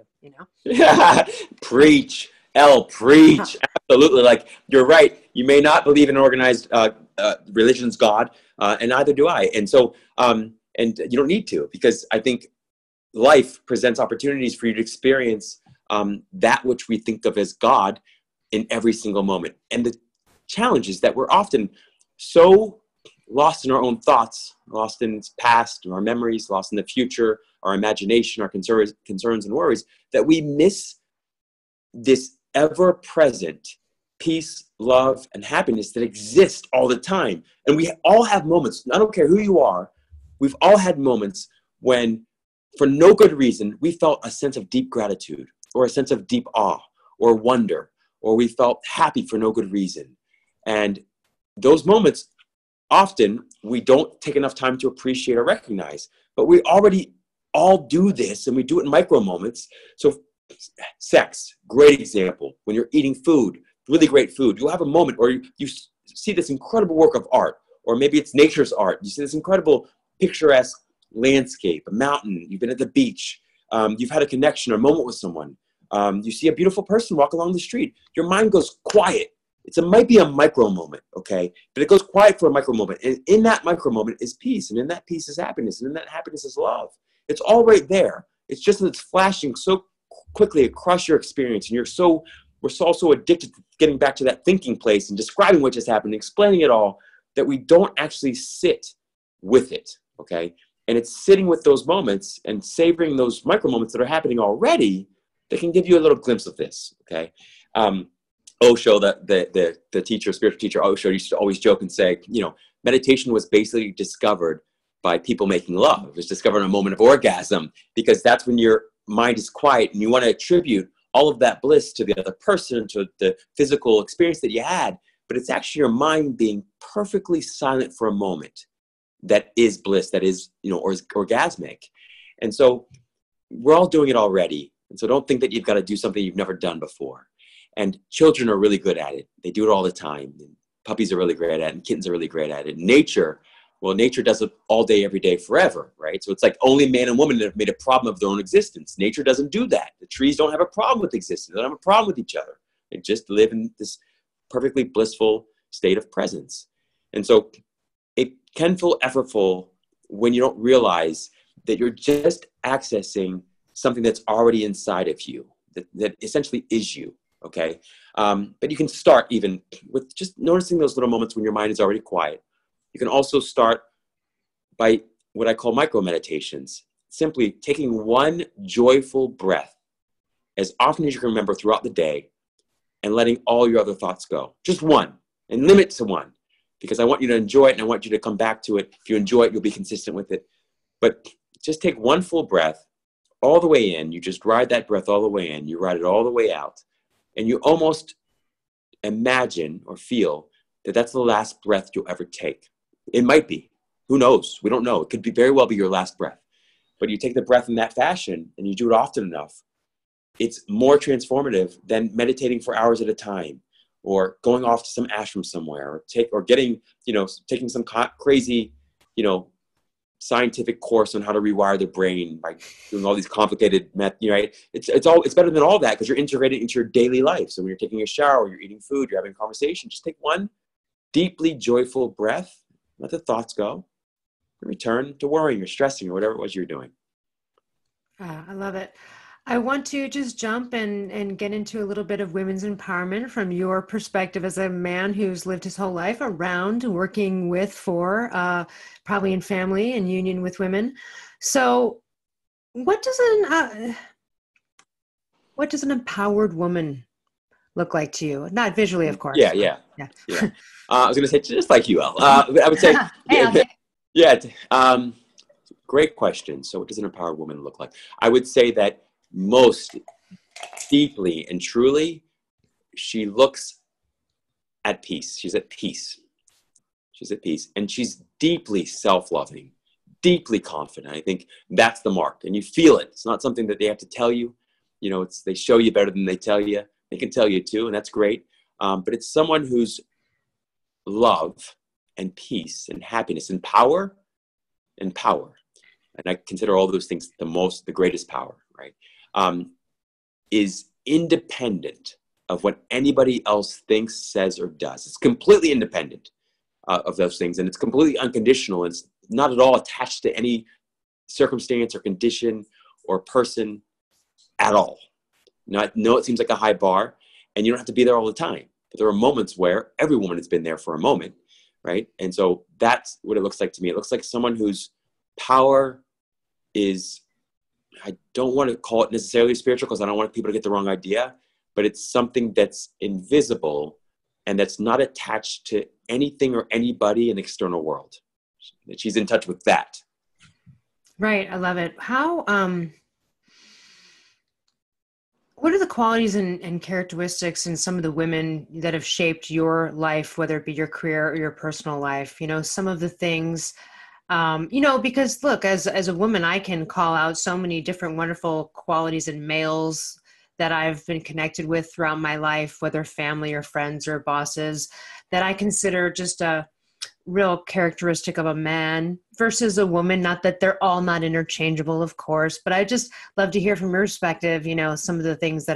Preach, Elle, preach. Absolutely. Like, you're right. You may not believe in organized religion's God, and neither do I. And so, and you don't need to, because I think life presents opportunities for you to experience that which we think of as God in every single moment. And the challenge is that we're often so lost in our own thoughts, lost in its past, our memories, lost in the future, our imagination, our concerns and worries, that we miss this ever-present peace, love, and happiness that exists all the time. And we all have moments, I don't care who you are, we've all had moments when, for no good reason, we felt a sense of deep gratitude or a sense of deep awe or wonder, or we felt happy for no good reason. And those moments, often we don't take enough time to appreciate or recognize, but we already all do this, and we do it in micro moments. So sex, great example. When you're eating food, really great food, you'll have a moment, or you see this incredible work of art, or maybe it's nature's art. You see this incredible picturesque landscape, a mountain, you've been at the beach, you've had a connection or a moment with someone, you see a beautiful person walk along the street, your mind goes quiet. It might be a micro moment, okay? But it goes quiet for a micro moment. And in that micro moment is peace, and in that peace is happiness, and in that happiness is love. It's all right there. It's just that it's flashing so quickly across your experience, and we're so addicted to getting back to that thinking place and describing what just happened, explaining it all, that we don't actually sit with it, okay? And it's sitting with those moments and savoring those micro moments that are happening already that can give you a little glimpse of this, okay? Osho, the teacher, spiritual teacher, Osho used to always joke and say, meditation was basically discovered by people making love. It was discovered in a moment of orgasm, because that's when your mind is quiet and you want to attribute all of that bliss to the other person, to the physical experience that you had, but it's actually your mind being perfectly silent for a moment. That is bliss, that is, or is orgasmic. And so we're all doing it already. And so don't think that you've got to do something you've never done before. And children are really good at it. They do it all the time. And puppies are really great at it, and kittens are really great at it. Nature does it all day, every day, forever, right? So it's like only man and woman that have made a problem of their own existence. Nature doesn't do that. The trees don't have a problem with existence. They don't have a problem with each other. They just live in this perfectly blissful state of presence. And so it can feel effortful when you don't realize that you're just accessing something that's already inside of you, that essentially is you. Okay. But you can start even with just noticing those little moments when your mind is already quiet. You can also start by what I call micro meditations, simply taking one joyful breath as often as you can remember throughout the day and letting all your other thoughts go. Just one, and limit to one, because I want you to enjoy it and I want you to come back to it. If you enjoy it, you'll be consistent with it. But just take one full breath all the way in. You just ride that breath all the way in. You ride it all the way out. And you almost imagine or feel that that's the last breath you'll ever take. It might be. Who knows? We don't know. It could be very well be your last breath. But you take the breath in that fashion and you do it often enough, it's more transformative than meditating for hours at a time or going off to some ashram somewhere or getting, taking some crazy, scientific course on how to rewire the brain by doing all these complicated right? It's better than all that because you're integrating into your daily life. So when you're taking a shower, you're eating food, you're having a conversation, just take one deeply joyful breath, let the thoughts go, and return to worrying or stressing or whatever it was you're doing. I love it. I want to just jump and get into a little bit of women's empowerment from your perspective as a man who's lived his whole life around working with, probably in family and union with women. So what does an empowered woman look like to you? Not visually, of course. Yeah. I was going to say, just like you, Elle. I would say, great question. So what does an empowered woman look like? I would say that most deeply and truly, she looks at peace. She's at peace. She's at peace. And she's deeply self-loving, deeply confident. I think that's the mark. And you feel it. It's not something that they have to tell you. They show you better than they tell you. They can tell you too, and that's great. But it's someone who's love and peace and happiness and power. And I consider all those things the greatest power, right? Is independent of what anybody else thinks, says, or does. It's completely independent of those things, and it's completely unconditional. It's not at all attached to any circumstance or condition or person at all. I know it seems like a high bar, and you don't have to be there all the time. But there are moments where every woman has been there for a moment, right? And so that's what it looks like to me. It looks like someone whose power is, I don't want to call it necessarily spiritual because I don't want people to get the wrong idea, but it's something that's invisible and that's not attached to anything or anybody in the external world. That she's in touch with that. Right. I love it. What are the qualities and characteristics in some of the women that have shaped your life, whether it be your career or your personal life? Some of the things, because look, as a woman, I can call out so many different wonderful qualities in males that I've been connected with throughout my life, whether family or friends or bosses, that I consider just a real characteristic of a man versus a woman. Not that they're all not interchangeable, of course, but I just love to hear from your perspective, some of the things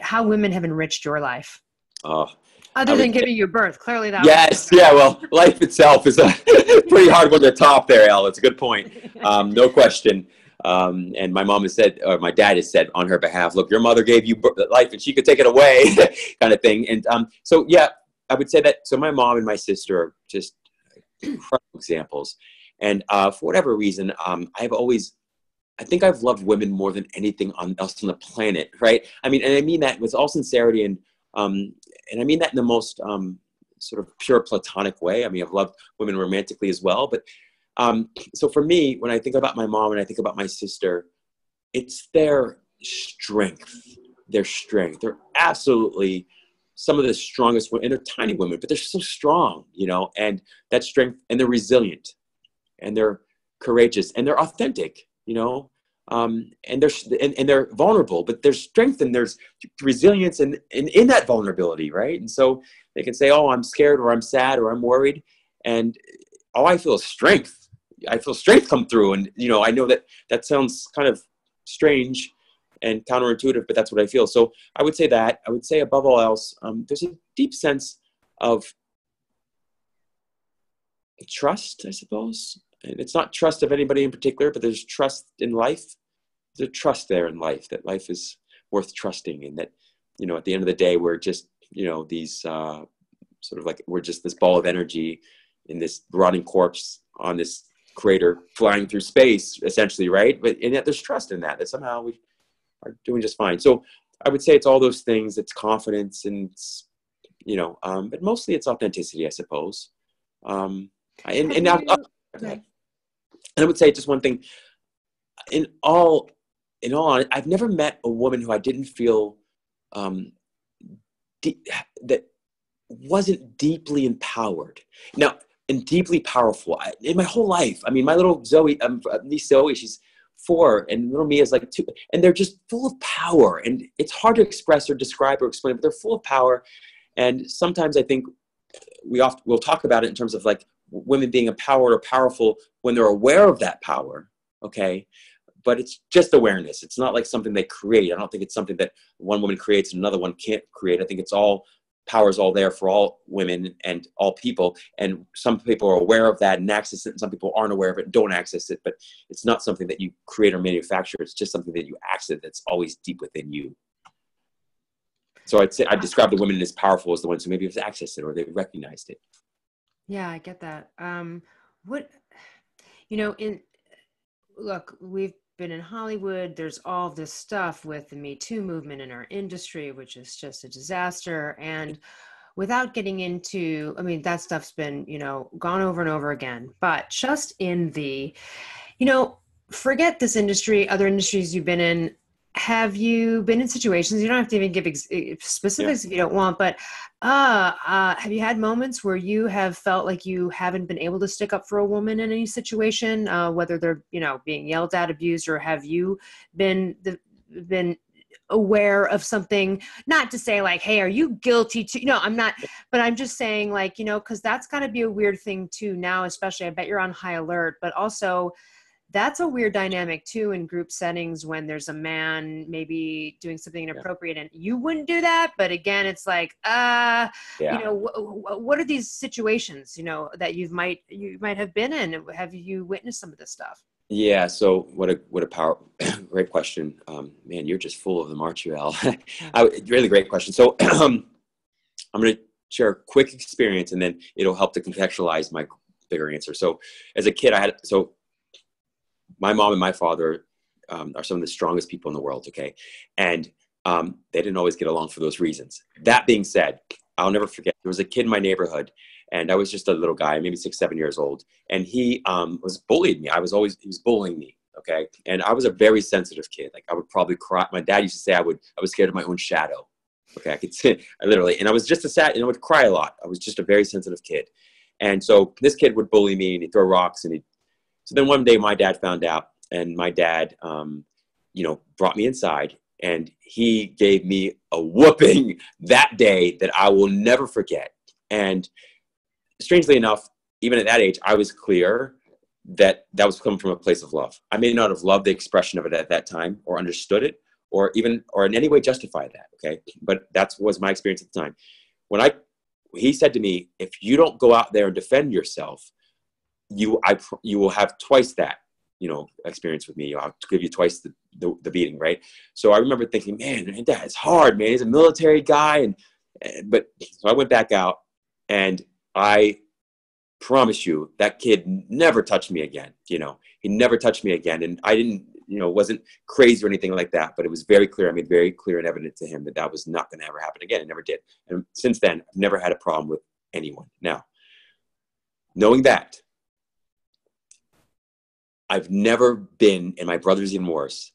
how women have enriched your life. Other than giving you birth, clearly that. Yes, yeah. Well, life itself is a pretty hard one to top there, Elle. It's a good point. No question. And my mom has said, or my dad has said on her behalf, look, your mother gave you life and she could take it away, kind of thing. And so, yeah, I would say that. So my mom and my sister are just incredible examples. And for whatever reason, I think I've loved women more than anything else on the planet, right? And I mean that with all sincerity, and I mean that in the most sort of pure platonic way. I've loved women romantically as well. But so for me, when I think about my mom and I think about my sister, it's their strength. They're absolutely some of the strongest women, and they're tiny women, but they're so strong, and that strength, and they're resilient, and they're courageous, and they're authentic, and they're vulnerable, but there's strength and there's resilience and in that vulnerability, right? And so they can say, oh, I'm scared, or I'm sad, or I'm worried, and all I feel is strength. I feel strength come through, and I know that sounds kind of strange and counterintuitive, but that's what I feel. So I would say that. I would say above all else, there's a deep sense of trust, I suppose. And it's not trust of anybody in particular, but there's trust in life. There's trust there in life, that life is worth trusting, and that, at the end of the day, we're just, these sort of like, we're just this ball of energy in this rotting corpse on this crater flying through space, essentially, right? And yet there's trust in that somehow we are doing just fine. So I would say it's all those things. It's confidence, and it's, but mostly it's authenticity, I suppose. And I would say just one thing. In all, I've never met a woman who I didn't feel that wasn't deeply empowered. Now, and deeply powerful. In my whole life, I mean, my little niece Zoe, she's 4, and little Mia is like 2, and they're just full of power. And it's hard to express or describe or explain, but they're full of power. And sometimes I think we'll talk about it in terms of like women being empowered or powerful when they're aware of that power. Okay. But it's just awareness. It's not like something they create. I don't think it's something that one woman creates and another one can't create. I think it's all, power is all there for all women and all people. And some people are aware of that and access it, and some people aren't aware of it and don't access it. But it's not something that you create or manufacture. It's just something that you access that's always deep within you. So I'd say I describe the women as powerful as the ones who maybe have accessed it or they've recognized it. Yeah, I get that. Look, we've been in Hollywood. There's all this stuff with the Me Too movement in our industry, which is just a disaster. And without getting into, I mean, that stuff's been, gone over and over again, but just in the, forget this industry, other industries you've been in. Have you been in situations, you don't have to even give specifics if you don't want, but have you had moments where you have felt like you haven't been able to stick up for a woman in any situation, whether they're, being yelled at, abused, or have you been aware of something, not to say like, hey, are you guilty too? No, I'm not, but I'm just saying like, because that's got to be a weird thing too now, especially I bet you're on high alert, but also that's a weird dynamic too in group settings when there's a man maybe doing something inappropriate and you wouldn't do that. But again, it's like, what are these situations, that you might have been in? Have you witnessed some of this stuff? Yeah. So what a great question. Man, you're just full of them, aren't you, Elle? Really great question. So I'm going to share a quick experience and then it'll help to contextualize my bigger answer. So as a kid, my mom and my father are some of the strongest people in the world, okay? And they didn't always get along for those reasons. That being said, I'll never forget, there was a kid in my neighborhood, and I was just a little guy, maybe 6, 7 years old, and he was bullying me. He was bullying me, okay? And I was a very sensitive kid. Like, I would probably cry. My dad used to say I was scared of my own shadow, okay? I could say, literally, and I was just I would cry a lot. I was just a very sensitive kid. And so this kid would bully me, and he'd throw rocks, and so then one day my dad found out, and my dad, brought me inside, and he gave me a whooping that day that I will never forget. And strangely enough, even at that age, I was clear that was coming from a place of love. I may not have loved the expression of it at that time or understood it or in any way justify that. Okay. But that was my experience at the time. He said to me, if you don't go out there and defend yourself, you will have twice that, experience with me. I'll give you twice the beating. Right. So I remember thinking, man, that's hard, man. He's a military guy. So I went back out, and I promise you that kid never touched me again. He never touched me again. And I didn't, wasn't crazy or anything like that, but it was very clear. I made very clear and evident to him that was not going to ever happen again. It never did. And since then, I've never had a problem with anyone. Now, knowing that, I've never been, and my brother's even worse,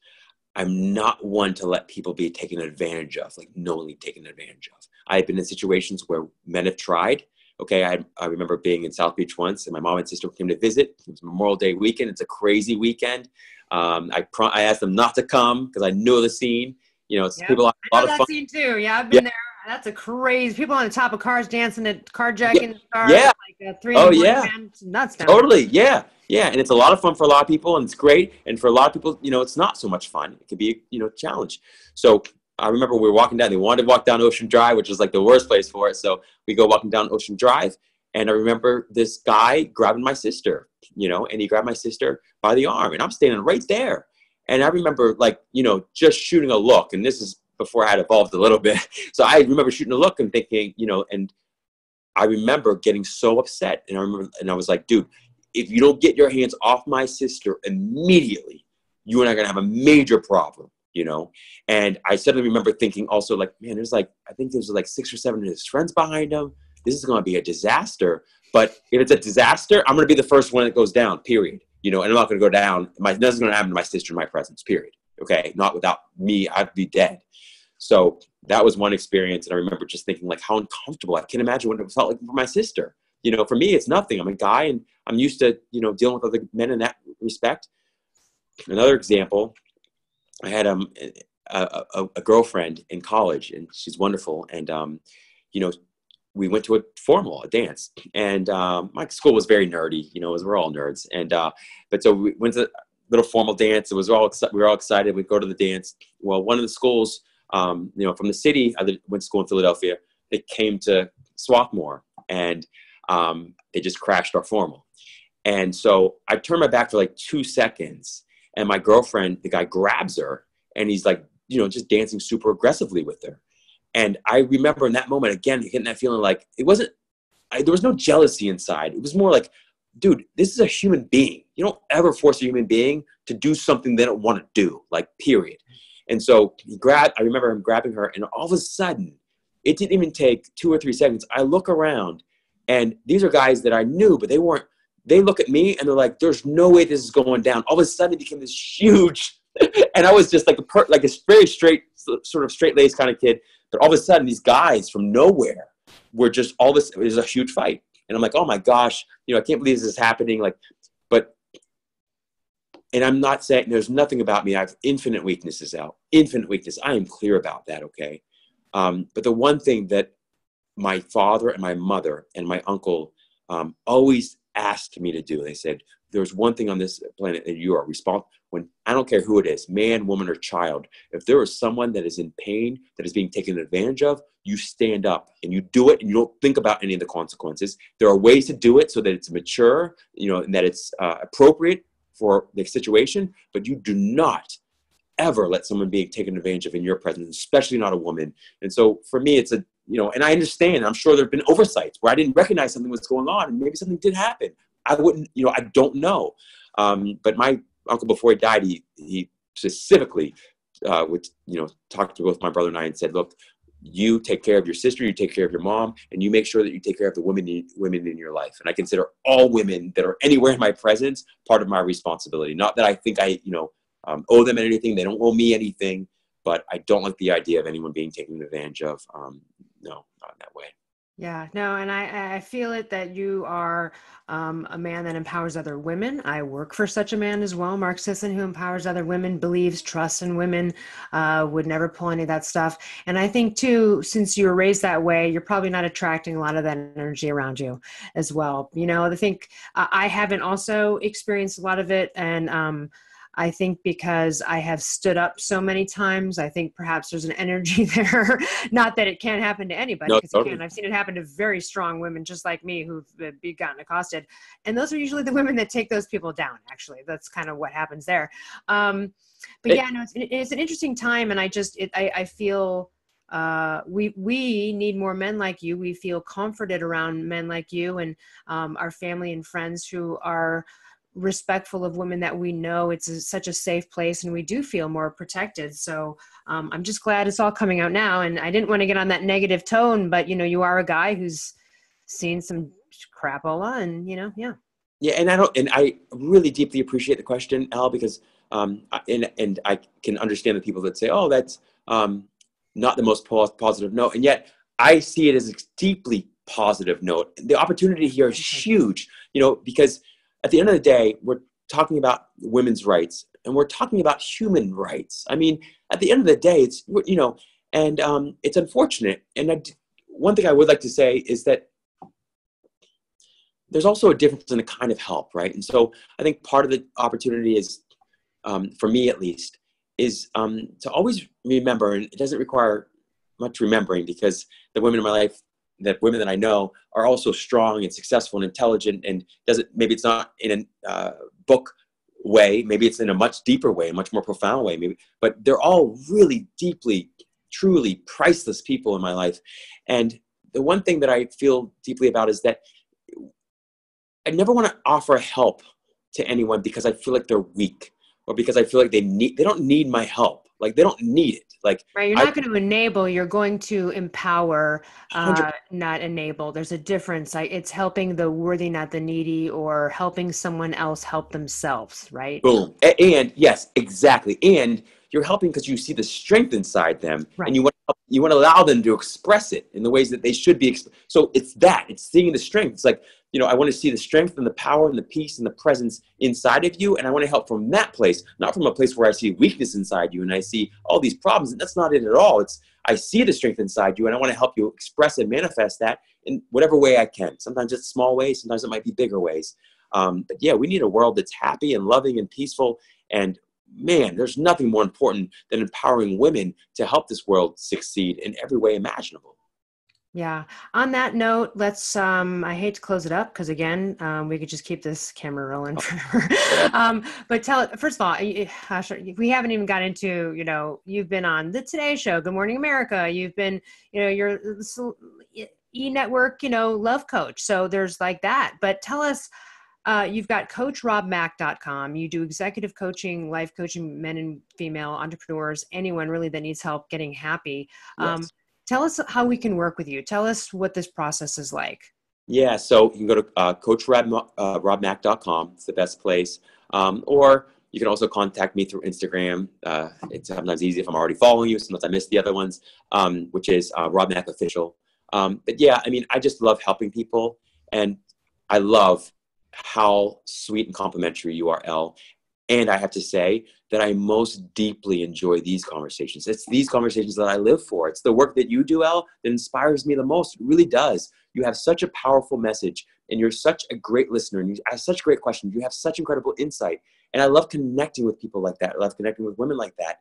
I'm not one to let people be taken advantage of, like knowingly taken advantage of. I've been in situations where men have tried. Okay, I remember being in South Beach once, and my mom and sister came to visit. It was Memorial Day weekend. It's a crazy weekend. I asked them not to come because I know the scene. It's people a lot of fun. I know that scene too. Yeah, I've been there. That's a crazy. People on the top of cars dancing at carjacking cars. Yeah. Like 3 in the morning, man. It's nuts down Totally. Yeah. Yeah. And it's a lot of fun for a lot of people, and it's great. And for a lot of people, it's not so much fun. It could be, a challenge. So I remember we were walking down. They wanted to walk down Ocean Drive, which was like the worst place for it. So we go walking down Ocean Drive, and I remember this guy grabbing my sister, and he grabbed my sister by the arm, and I'm standing right there. And I remember just shooting a look, and this is before I had evolved a little bit. So I remember shooting a look and thinking, and I remember getting so upset. And I was like, dude, if you don't get your hands off my sister immediately, you and I are going to have a major problem, And I suddenly remember thinking also like, man, I think there's like 6 or 7 of his friends behind him. This is going to be a disaster. But if it's a disaster, I'm going to be the first one that goes down, period. And I'm not going to go down. Nothing's going to happen to my sister in my presence, period. Okay. Not without me, I'd be dead. So that was one experience. And I remember just thinking like how uncomfortable. I can't imagine what it felt like for my sister. For me, it's nothing. I'm a guy and I'm used to, dealing with other men in that respect. Another example, I had a girlfriend in college and she's wonderful. And, we went to a dance, and my school was very nerdy, we're all nerds. And, but so we went to a little formal dance. We were all excited. We'd go to the dance. Well, one of the schools, from the city, I went to school in Philadelphia. They came to Swarthmore, and they just crashed our formal. And so I turned my back for like 2 seconds, and my girlfriend, the guy grabs her, and he's like, just dancing super aggressively with her. And I remember in that moment, again, getting that feeling like there was no jealousy inside. It was more like, dude, this is a human being. You don't ever force a human being to do something they don't want to do, like, period. And so I remember him grabbing her, and all of a sudden, it didn't even take 2 or 3 seconds. I look around, and these are guys that I knew, but they look at me, and they're like, there's no way this is going down. All of a sudden, it became this huge, and I was just like a very sort of straight-laced kind of kid. But all of a sudden, these guys from nowhere were just it was a huge fight. And I'm like, oh my gosh, I can't believe this is happening. And I'm not saying there's nothing about me. I have infinite weaknesses, infinite weakness. I am clear about that. Okay. But the one thing that my father and my mother and my uncle always asked me to do, they said, there's one thing on this planet that you are responsible. When I don't care who it is, man, woman, or child, if there is someone that is in pain, that is being taken advantage of, you stand up and you do it, and you don't think about any of the consequences. There are ways to do it so that it's mature, and that it's appropriate for the situation, but you do not ever let someone be taken advantage of in your presence, especially not a woman. And so for me, it's and I understand, I'm sure there've been oversights where I didn't recognize something was going on, and maybe something did happen. I wouldn't, I don't know. But my uncle, before he died, he specifically would, talk to both my brother and I and said, look, you take care of your sister, you take care of your mom, and you make sure that you take care of the women in your life. And I consider all women that are anywhere in my presence part of my responsibility. Not that I think I, owe them anything. They don't owe me anything, but I don't like the idea of anyone being taken advantage of. No, not in that way. Yeah, no, and I feel it that you are a man that empowers other women. I work for such a man as well, Mark Sisson, who empowers other women, believes, trusts in women, would never pull any of that stuff. And I think too, since you were raised that way, you're probably not attracting a lot of that energy around you as well. I think I haven't also experienced a lot of it, and I think because I have stood up so many times, I think perhaps there's an energy there. Not that it can't happen to anybody, because No, it can. I've seen it happen to very strong women just like me who've gotten accosted. And those are usually the women that take those people down, actually. That's kind of what happens there. But yeah, no, it's an interesting time. And I feel we need more men like you. We feel comforted around men like you, and our family and friends who are respectful of women that we know. It's such a safe place, and we do feel more protected. So I'm just glad it's all coming out now. And I didn't want to get on that negative tone, but you are a guy who's seen some crapola, and yeah. Yeah, and I really deeply appreciate the question, Al, because and I can understand the people that say, oh, that's not the most positive note, and yet I see it as a deeply positive note. The opportunity here is huge, because at the end of the day, we're talking about women's rights, and we're talking about human rights. I mean, at the end of the day, it's, and it's unfortunate. And one thing I would like to say is that there's also a difference in the kind of help, right? And so I think part of the opportunity is, for me at least, is to always remember, and it doesn't require much remembering, because the women in my life, that women that I know, are also strong and successful and intelligent, and maybe it's not in a book way, maybe it's in a much deeper way, a much more profound way, maybe, but they're all really deeply truly priceless people in my life. And the one thing that I feel deeply about is that I never want to offer help to anyone because I feel like they're weak, or because I feel like they don't need my help. Like, they don't need it. Like, Right. You're not going to enable, you're going to empower, 100. not enable. There's a difference. It's helping the worthy, not the needy, or helping someone else help themselves, right? Boom. And yes, exactly. And you're helping because you see the strength inside them, and Right. you want to allow them to express it in the ways that they should be. So it's seeing the strength. It's like, I want to see the strength and the power and the peace and the presence inside of you. And I want to help from that place, not from a place where I see weakness inside you and I see all these problems. And that's not it at all. I see the strength inside you, and I want to help you express and manifest that in whatever way I can. Sometimes it's small ways. Sometimes it might be bigger ways. But yeah, we need a world that's happy and loving and peaceful. And man, there's nothing more important than empowering women to help this world succeed in every way imaginable. Yeah. On that note, let's, I hate to close it up because again, we could just keep this camera rolling forever. But first of all, we haven't even got into, you've been on the Today Show, Good Morning America. You've been, you're e-network, love coach. So there's like that, but tell us, you've got coachrobmack.com. You do executive coaching, life coaching, men and female entrepreneurs, anyone really that needs help getting happy. Yes. Tell us how we can work with you. Tell us what this process is like. Yeah, so you can go to coachrobmack.com. It's the best place. Or you can also contact me through Instagram. It's sometimes easy if I'm already following you. Sometimes I miss the other ones, which is Rob Mack Official. But yeah, I mean, I just love helping people. And I love how sweet and complimentary you are, Elle. And I have to say that I most deeply enjoy these conversations. It's these conversations that I live for. It's the work that you do, Elle, that inspires me the most. It really does. You have such a powerful message, and you're such a great listener, and you ask such great questions. You have such incredible insight. And I love connecting with people like that. I love connecting with women like that.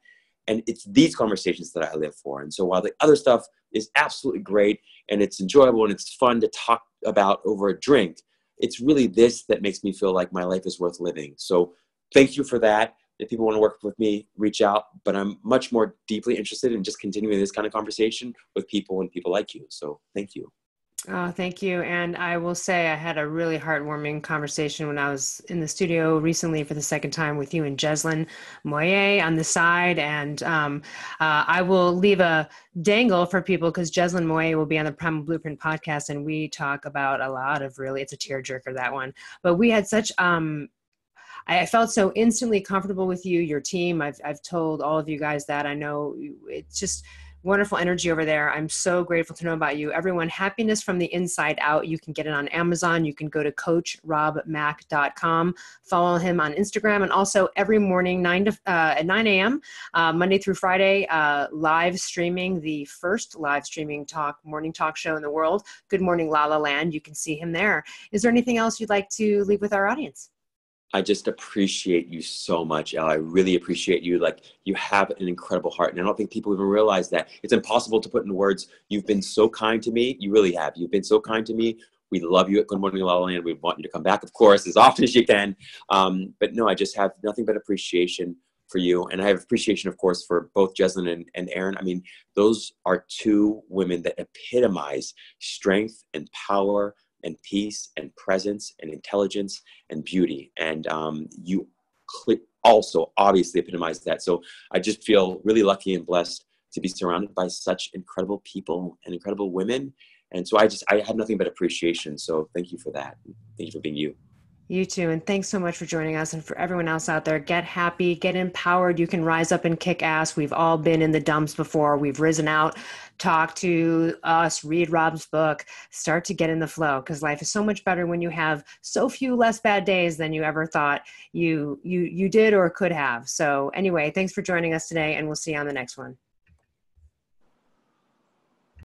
And it's these conversations that I live for. And so while the other stuff is absolutely great, and it's enjoyable, and it's fun to talk about over a drink, it's really this that makes me feel like my life is worth living. So thank you for that. If people want to work with me, reach out. But I'm much more deeply interested in just continuing this kind of conversation with people and people like you. So thank you. Oh, thank you. And I will say I had a really heartwarming conversation when I was in the studio recently for the second time with you and Jeslyn Moyer on the side. And I will leave a dangle for people because Jeslyn Moyer will be on the Primal Blueprint podcast. And we talk about a lot of it's a tearjerker, that one. But we had such, I felt so instantly comfortable with you, your team. I've told all of you guys that. I know it's just wonderful energy over there. I'm so grateful to know about you. Everyone, Happiness from the Inside Out. You can get it on Amazon. You can go to coachrobmack.com. Follow him on Instagram. And also every morning, at 9 a.m., Monday through Friday, live streaming, the first live streaming morning talk show in the world, Good Morning LaLa Land. You can see him there. Is there anything else you'd like to leave with our audience? I just appreciate you so much, Elle. I really appreciate you. Like, you have an incredible heart. And I don't think people even realize that. It's impossible to put in words. You've been so kind to me. You really have. You've been so kind to me. We love you at Good Morning LaLa Land. We want you to come back, of course, as often as you can. But no, I just have nothing but appreciation for you. And I have appreciation, of course, for both Jeslyn and Erin. I mean, those are two women that epitomize strength and power and peace and presence and intelligence and beauty. And you also obviously epitomize that. So I just feel really lucky and blessed to be surrounded by such incredible people and incredible women. And so I have nothing but appreciation. So thank you for that. Thank you for being you. You too. And thanks so much for joining us. And for everyone else out there, get happy, get empowered. You can rise up and kick ass. We've all been in the dumps before. We've risen out, talk to us, read Rob's book, start to get in the flow, because life is so much better when you have so few less bad days than you ever thought you did or could have. So anyway, thanks for joining us today, and we'll see you on the next one.